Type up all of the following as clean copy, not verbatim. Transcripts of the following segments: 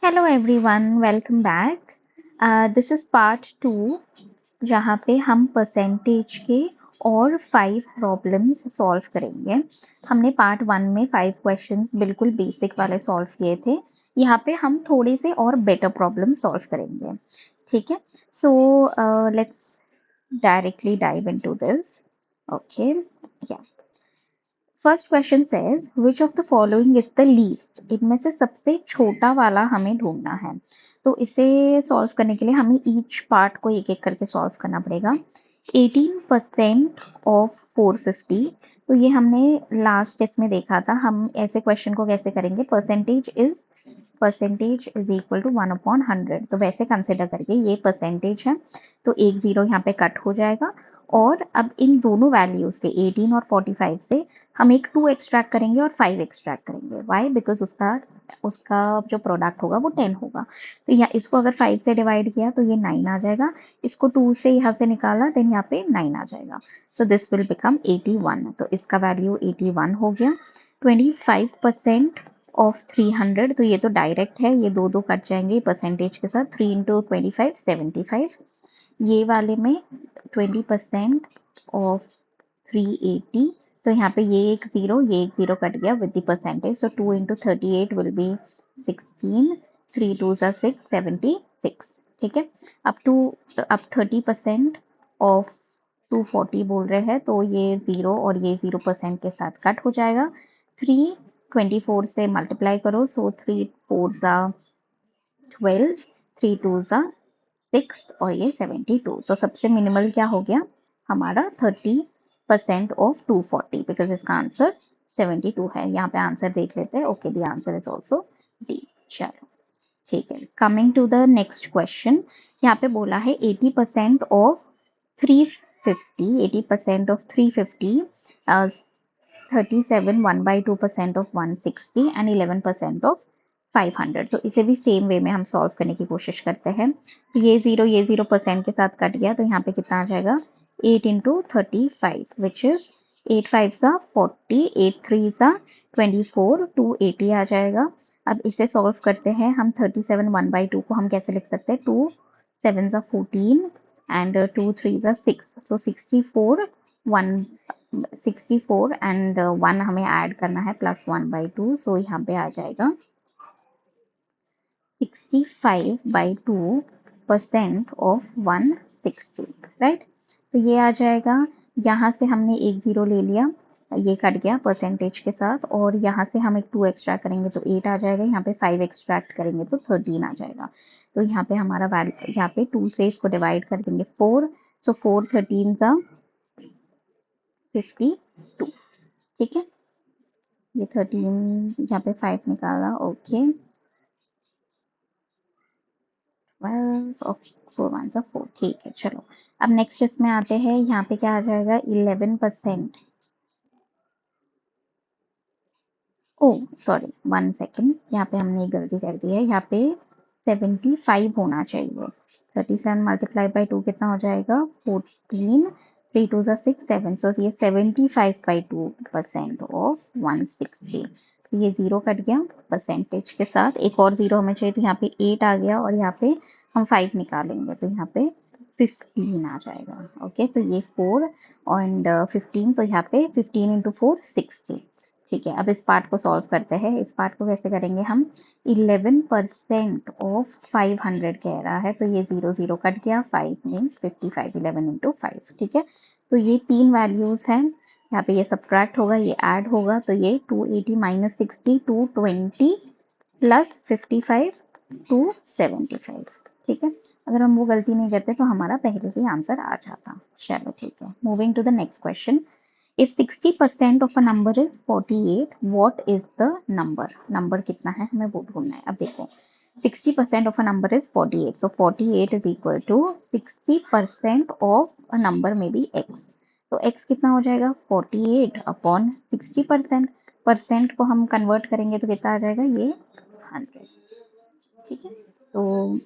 Hello everyone, welcome back. This is part 2 जहाँ पे हम परसेंटेज के और 5 प्रॉब्लम्स सॉल्व करेंगे। हमने पार्ट 1 में 5 क्वेश्चंस बिल्कुल बेसिक वाले सॉल्व किए थे। यहाँ पे हम थोड़े से और बेटर प्रॉब्लम सॉल्व करेंगे। ठीक है, so let's directly dive into this. Okay, yeah first question says which of the following is the least. इनमें से सबसे छोटा वाला हमें ढूंढना है। तो इसे सॉल्व करने के लिए हमें ईच पार्ट को एक एक करके सॉल्व करना पड़ेगा। 18% ऑफ 450, तो ये हमने लास्ट टेस्ट में देखा था। हम ऐसे क्वेश्चन को कैसे करेंगे, परसेंटेज इज इक्वल टू 1/100, तो वैसे कंसिडर करके ये परसेंटेज है, तो एक जीरो यहाँ पे कट हो जाएगा। और अब इन दोनों वैल्यू से 18 और 45 से हम एक 2 एक्सट्रैक्ट करेंगे और 5 एक्सट्रैक्ट करेंगे। वाई? बिकॉज उसका उसका जो प्रोडक्ट होगा वो 10 होगा। तो यहाँ इसको अगर 5 से डिवाइड किया तो ये 9 आ जाएगा। इसको 2 से यहाँ से निकाला देन यहाँ पे 9 आ जाएगा। सो दिस विल बिकम 81, तो इसका वैल्यू 81 हो गया। 25% ऑफ 300, तो ये तो डायरेक्ट है, ये दो दो कट जाएंगे परसेंटेज के साथ। 3 इंटू 25 75। ये वाले में 20% ऑफ 380, तो यहाँ पे ये एक जीरो कट गया with the percentage. So 2 into 38 will be 16, 3 2 सा 6 76। ठीक है, अब 30% ऑफ 240 बोल रहे हैं, तो ये जीरो और ये 0% के साथ कट हो जाएगा। 3 24 से मल्टीप्लाई करो, सो 3 4 सा 12, 3 2 सा 6 और ये 72। तो सबसे मिनिमल क्या हो गया हमारा 30% ऑफ 240, बिकॉज इसका आंसर 72 है। यहाँ पे आंसर देख लेते हैं। Okay, the answer is also D. चलो ठीक है, coming to the next question. यहाँ पे बोला है 80% of 350, 80% of 350, 37 1/2% of 160 and 11% of 500। तो इसे भी सेम वे में हम सॉल्व करने की कोशिश करते हैं। तो ये 0% के साथ कट गया, तो यहाँ पे कितना आ जाएगा 8 इंटू 35, विच इज 8 5 सा 40, 8 3 सा 24, 280 आ जाएगा। अब इसे सॉल्व करते हैं हम। 37 1/2 को हम कैसे लिख सकते हैं, 2 7 सा 14 एंड 2 3 सा 6, सो 64 1 64 एंड 1 हमें ऐड करना है प्लस 1/2, सो यहाँ पे आ जाएगा 65/2% ऑफ 160, राइट। तो ये आ जाएगा। यहाँ से हमने एक जीरो ले लिया, ये कट गया परसेंटेज के साथ, और यहाँ से हम एक 2 एक्स्ट्रैक्ट करेंगे तो 8 आ जाएगा। यहाँ पे 5 एक्स्ट्रैक्ट करेंगे तो 13 आ जाएगा। तो यहाँ पे हमारा वैल्यू, यहाँ पे 2 से इसको डिवाइड कर देंगे 4, सो 4 13 सा 52। ठीक है, ये 13 यहाँ पे 5 निकाला। ओके, 12 और 4 1 सा 4। ठीक है, चलो अब नेक्स्ट इसमें आते हैं। यहाँ पे क्या आ जाएगा 11%। ओ सॉरी, 1 सेकेंड, यहाँ पे हमने एक गलती कर दी है। यहाँ पे 75 होना चाहिए। 37 मल्टीप्लाई बाई 2 कितना हो जाएगा 14, 3 2 सा 6 7, सो ये 75/2% ऑफ 160। तो ये जीरो कट गया परसेंटेज के साथ, एक और जीरो हमें चाहिए, तो यहाँ पे 8 आ गया, और यहाँ पे हम 5 निकालेंगे तो यहाँ पे 15 आ जाएगा। ओके, तो ये 4 एंड 15, तो यहाँ पे 15 इंटू 4 60। ठीक है, अब इस पार्ट को सॉल्व करते हैं। इस पार्ट को कैसे करेंगे हम, 11% ऑफ 500 कह रहा है, तो ये 0 0 कट गया। 5 मीन्स 55, 11 इंटू 5। ठीक है, तो ये तीन वैल्यूज हैं। यहाँ पे ये सब्ट्रैक्ट होगा, ये ऐड होगा, तो ये 280 माइनस 60 220 प्लस 55 275। ठीक है, अगर हम वो गलती नहीं करते तो हमारा पहले ही आंसर आ जाता। चलो ठीक है, moving to the next question. If 60% of a number is 48, what is the number? Number कितना है हमें वो ढूंढना है। अब देखो 60% of a number is 48, so 48 is equal to 60% of a number may be x. तो x कितना हो जाएगा 48 अपॉन 60%। परसेंट को हम कन्वर्ट करेंगे तो कितना आ जाएगा ये 100। ठीक है, तो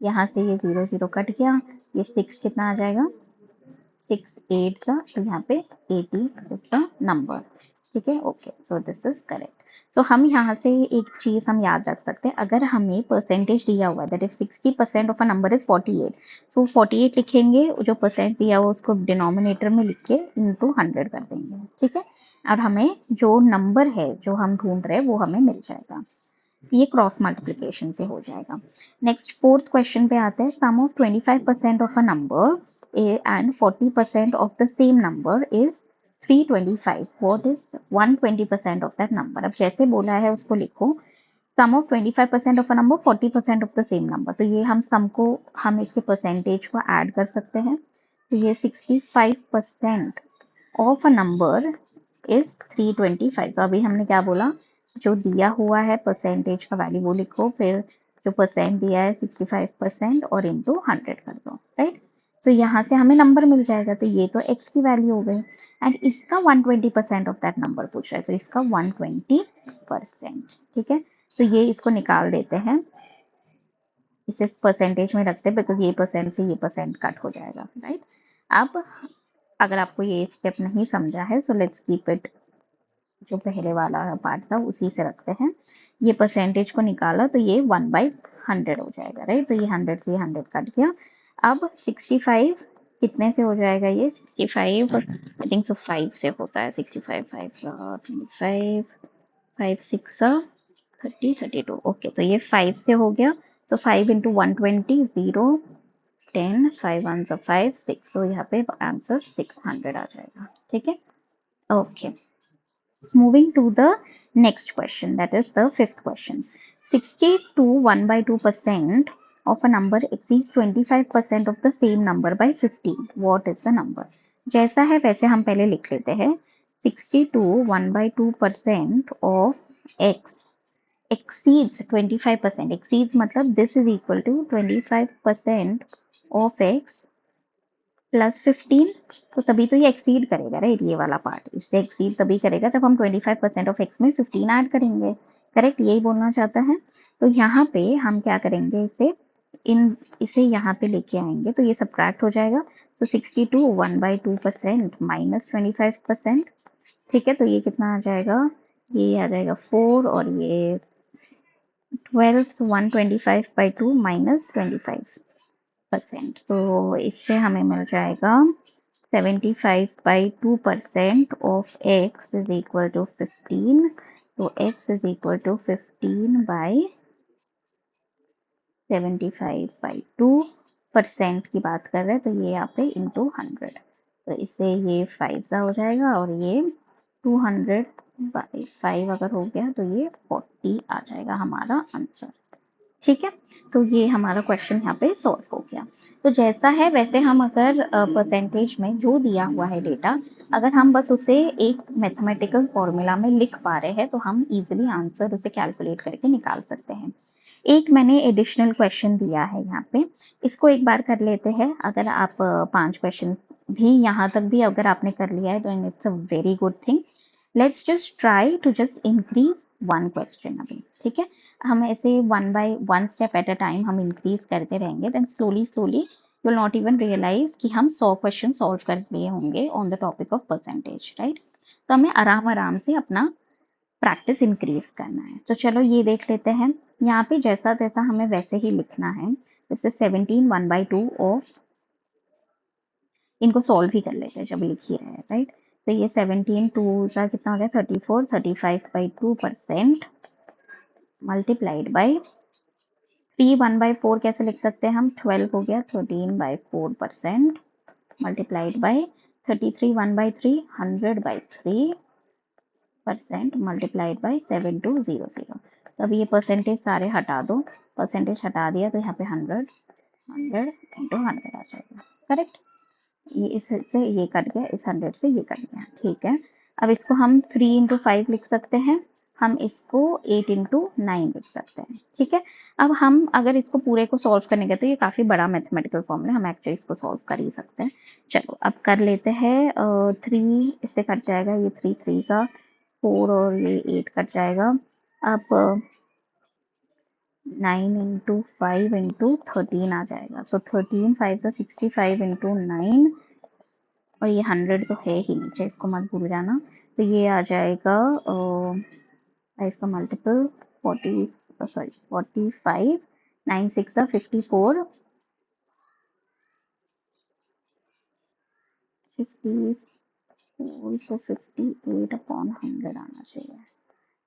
यहाँ से ये 0 0 कट गया, ये 6 कितना आ जाएगा 6 8 सा, तो यहाँ पे 80 इज द नंबर। ठीक है, okay, so this is correct. तो हम यहाँ से एक चीज़ हम याद रख सकते हैं, अगर हमें परसेंटेज दिया हुआ है that is 60% of a number is 48, तो 48 लिखेंगे, जो परसेंट दिया हुआ उसको डिनोमिनेटर में लिख के इंटू 100 कर देंगे, ठीक है। और हमें जो नंबर है जो हम ढूंढ रहे हैं वो हमें मिल जाएगा, ये क्रॉस मल्टीप्लिकेशन से हो जाएगा। नेक्स्ट फोर्थ क्वेश्चन पे आते हैं, sum of 25% of a number and 40% of the same number is 325, what is 120% of that number. अब जैसे बोला है उसको लिखो, sum of 25% of a number 40% of the same number, तो ये हम सम को, हम इसके परसेंटेज को ऐड कर सकते हैं, तो ये 65% ऑफ अ नंबर इज 325। तो अभी हमने क्या बोला, जो दिया हुआ है परसेंटेज का वैल्यू वो लिखो, फिर जो परसेंट दिया है 65% और इंटू 100 कर दो, राइट। तो यहाँ से हमें नंबर मिल जाएगा, तो ये तो x की वैल्यू हो गई, एंड इसका 120% ऑफ दैट नंबर पूछ रहा है, तो इसका 120%, ठीक है। तो ये इसको निकाल देते हैं, इसे परसेंटेज में रखते हैं, बिकॉज ये परसेंट से ये परसेंट कट हो जाएगा, राइट। अब अगर आपको ये स्टेप नहीं समझा है, सो लेट्स कीप इट, जो पहले वाला पार्ट था उसी से रखते हैं। ये परसेंटेज को निकाला तो ये 1/100 हो जाएगा, राइट। तो ये 100 से 100 कट गया। अब 65 कितने से हो जाएगा, ये 65 आई थिंक सो 5 से होता है, 65 5 25 5 6 30 32, ओके। तो ये 5 से हो गया, सो 5 इंटू 120 0 10 5 1 5 6, सो यहाँ पे आंसर 600 आ जाएगा, ठीक है, okay. Moving to the next question, that is the fifth question. 62 1/2% of a number exceeds 25% of the same number by 15. What is the number? जैसा है वैसे हम पहले लिख लेते हैं। 62 1/2% of x exceeds 25%. Exceeds मतलब this is equal to 25% of x plus 15, तो तभी तो ये एक्सीड करेगा, राइट। ये वाला पार्ट इससे एक्सीड तभी करेगा जब हम 25% ऑफ एक्स में 15 ऐड करेंगे, करेक्ट, यही बोलना चाहता है। तो यहाँ पे हम क्या करेंगे, इसे यहाँ पे लेके आएंगे, तो ये सब्ट्रैक्ट हो जाएगा। तो 62 1/2% माइनस 25%, ठीक है। तो ये कितना आ जाएगा, ये आ जाएगा 4, और ये 12, so 125/2 माइनस 25%, तो इससे हमें मिल जाएगा 75/2% of x is equal to 15, तो x इज इक्वल टू 15/75/2% की बात कर रहे हैं, तो ये यहाँ पे इंटू 100, तो इससे ये 5 सा हो जाएगा, और ये 200/5 अगर हो गया तो ये 40 आ जाएगा हमारा आंसर, ठीक है। तो ये हमारा क्वेश्चन यहाँ पे सॉल्व हो गया। तो जैसा है वैसे हम अगर परसेंटेज में जो दिया हुआ है डेटा, अगर हम बस उसे एक मैथमेटिकल फॉर्मूला में लिख पा रहे हैं, तो हम इजीली आंसर उसे कैलकुलेट करके निकाल सकते हैं। एक मैंने एडिशनल क्वेश्चन दिया है यहाँ पे, इसको एक बार कर लेते हैं। अगर आप 5 क्वेश्चन भी यहाँ तक भी अगर आपने कर लिया है, तो it's a very good thing. Let's just try to just increase 1 question अभी, ठीक है। हम ऐसे 1 by 1 step at a time हम इंक्रीज करते रहेंगे, then slowly slowly you will not even realise कि हम 100 क्वेश्चन सॉल्व कर लिए होंगे on the topic of percentage, right. तो हमें आराम आराम से अपना प्रैक्टिस इंक्रीज करना है। तो चलो ये देख लेते हैं, यहाँ पे जैसा तैसा हमें वैसे ही लिखना है। जैसे 17 1/2 ऑफ, इनको सॉल्व ही कर लेते हैं जब लिख ही रहे हैं, राइट। तो ये 17 2 सा कितना हो गया 34, 35/2% मल्टीप्लाइड बाई 3 1/4 कैसे लिख सकते हैं हम, 12 हो गया 13/4% मल्टीप्लाइड बाई 33 1/3 100/3% मल्टीप्लाइड बाई 7200। तो अब ये परसेंटेज सारे हटा दो, परसेंटेज हटा दिया तो यहाँ पे 100 इंटू 100 आ जाएगा, करेक्ट। ये इससे ये कट गया, इस 100 से ये कट गया, ठीक है। अब इसको हम 3 इंटू 5 लिख सकते हैं, हम इसको 8 इंटू 9 लिख सकते हैं, ठीक है। अब हम अगर इसको पूरे को सॉल्व करने गए तो ये काफ़ी बड़ा मैथमेटिकल फॉर्मूला, हम एक्चुअली इसको सॉल्व कर ही सकते हैं। चलो अब कर लेते हैं। 3 इससे कट जाएगा, ये 3 3 सा 4, और ये 8 कट जाएगा। अब 9 इंटू 5 इंटू 13 आ जाएगा, सो 13 5 सा 65 इंटू 9, और ये 100 तो है ही नीचे, इसको मत भूल जाना। तो ये आ जाएगा 5 का मल्टीपल 45, 9 6 54, 54 so 58 अपॉन 100 आना चाहिए,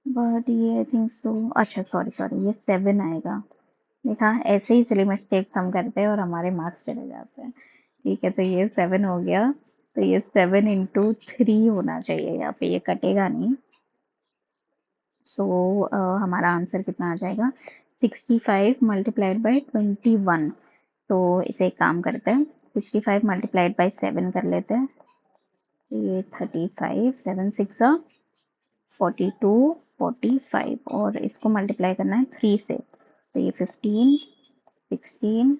बट ये आई थिंक सो, अच्छा सॉरी सॉरी ये 7 आएगा। देखा, ऐसे ही सिली मिस्टेक्स हम करते हैं और हमारे मार्क्स चले जाते हैं। ठीक है, तो ये 7 हो गया, तो ये 7 इंटू 3 होना चाहिए, यहाँ पे ये कटेगा नहीं। सो हमारा आंसर कितना आ जाएगा, 65 मल्टीप्लाइड बाई 21। तो इसे एक काम करते हैं, 65 मल्टीप्लाइड बाई 7 कर लेते हैं, तो ये 35, 7 6 42, 45, और इसको मल्टीप्लाई करना है 3 से, तो ये 15, 16,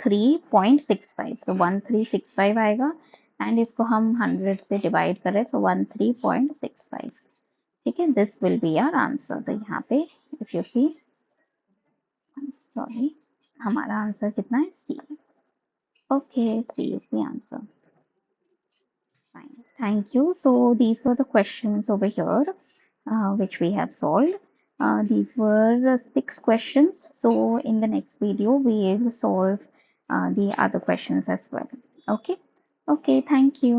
13.65, so 1365 आएगा, एंड इसको हम 100 से डिवाइड करें, so 13.65। ठीक है, this will be our answer. तो यहाँ पे इफ यू सी, सॉरी, हमारा आंसर कितना है, C. Okay, C is the answer. Fine. Thank you. So these were the questions over here, which we have solved. These were 6 questions. So in the next video, we will solve the other questions as well. Okay. Okay. Thank you.